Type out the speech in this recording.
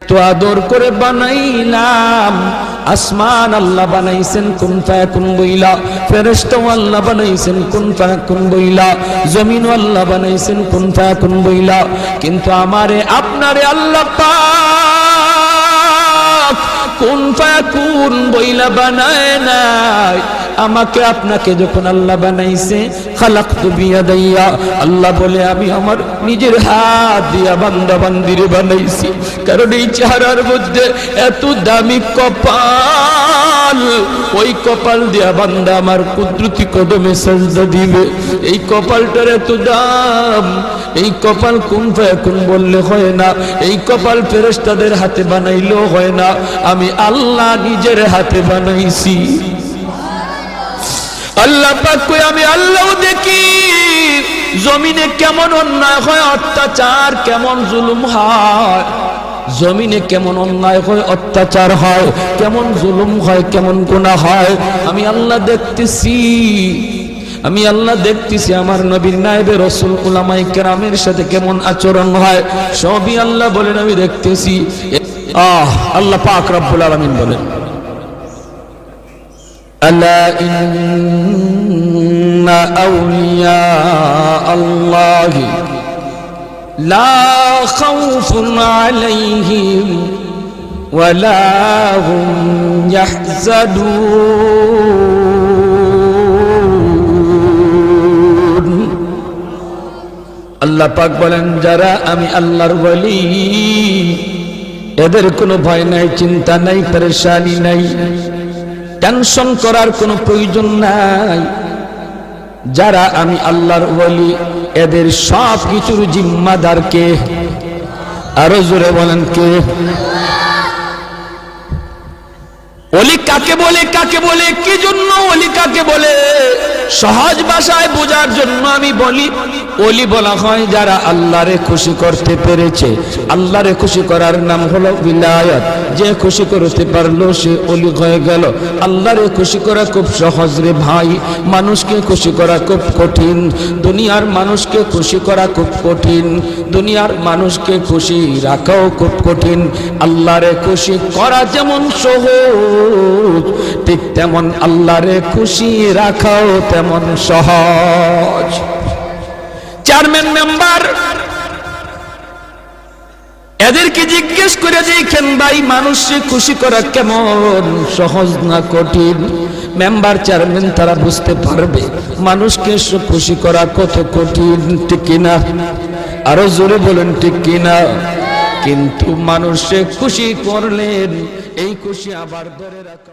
এত আদর করে বানাইলাম, আসমান আল্লাহ বানাইছেন কুন ফায়াকুন বইলা, ফেরেশতা আল্লাহ বানাইছেন কুন ফায়াকুন বইলা, জমিন আল্লাহ বানাইছেন কুন ফায়াকুন বইলা, কিন্তু আমারে আপনারে আল্লাহ পাক কুন ফায়াকুন বইলা বানায় নাই। আমাকে আপনাকে যখন আল্লাহ বানাইছে, খালাকতু বিয়াদাইয়া, আল্লাহ বলে আমি আমার নিজের হাত দিয়া বান্দা বান্দিরে বানাইছি। কারণ এই চেহারার মধ্যে এত দামি কপাল, ওই কপাল দিয়া বান্দা আমার কুদরতি কদমে সাজদা দিবে। এই কপালটার এত দাম, এই কপাল কুন ফায়াকুন বললে হয় না, এই কপাল ফেরেশতাদের হাতে বানাইলেও হয় না, আমি আল্লাহ নিজের হাতে বানাইছি। আল্লাহ পাক কই আমি আল্লাহও দেখি জমিনে কেমন অন্যায় হয়, অত্যাচার কেমন জুলুম হয়, জমিনে কেমন অন্যায় হয়, অত্যাচার হয়, কেমন জুলুম হয়, কেমন গুনাহ হয়, আমি আল্লাহ দেখতেছি। আমি আল্লাহ দেখতেছি আমার নবীর নায়েবে রাসূল উলামায়ে কেরামের সাথে কেমন আচরণ হয়, সবই আল্লাহ বলেন আমি দেখতেছি। আল্লাহ পাক রব্বুল আলামিন বলেন, আলা ইন্না আউলিয়া আল্লাহি লা খাউফুন আলাইহিম ওয়ালা হুম ইয়াহজানুন। আল্লাহ পাক বলেন যারা আমি আল্লাহর ওলি, এদের কোনো ভয় নাই, চিন্তা নাই, পেরেশানি নাই, টেনশন করার কোনো প্রয়োজন নাই। যারা আমি আল্লাহর ওলি, এদের সব কিছুর জিম্মাদার কে? আরো জোরে বলেন কে? ওলি কাকে বলে, কাকে বলে, কি জন্য ওলি কাকে বলে? সহজ ভাষায় বোঝার জন্য আমি বলি, ওলি বলা হয় যারা আল্লাহরে খুশি করতে পেরেছে। আল্লাহরে খুশি করার নাম হলো বিলায়াত। যে খুশি করতে পারলো সে ওলি হয়ে গেল। আল্লাহরে খুশি করা খুব সহজ রে ভাই, মানুষকে খুশি করা খুব কঠিন। দুনিয়ার মানুষকে খুশি করা খুব কঠিন, দুনিয়ার মানুষকে খুশি রাখাও খুব কঠিন। আল্লাহরে খুশি করা যেমন সহজ, ঠিক তেমন আল্লাহরে খুশি রাখাও তেমন সহজ। চেয়ারম্যান মেম্বার এদেরকে জিজ্ঞেস করে দেখেন ভাই, মানুষকে খুশি করা কেমন সহজ না কঠিন? মেম্বার চেয়ারম্যান তারা বুঝতে পারবে মানুষকে খুশি করা কত কঠিন, ঠিক কিনা? আরো জোরে বলেন ঠিক কিনা? কিন্তু মানুষকে খুশি করলেন, এই খুশি আবার ধরে রাখা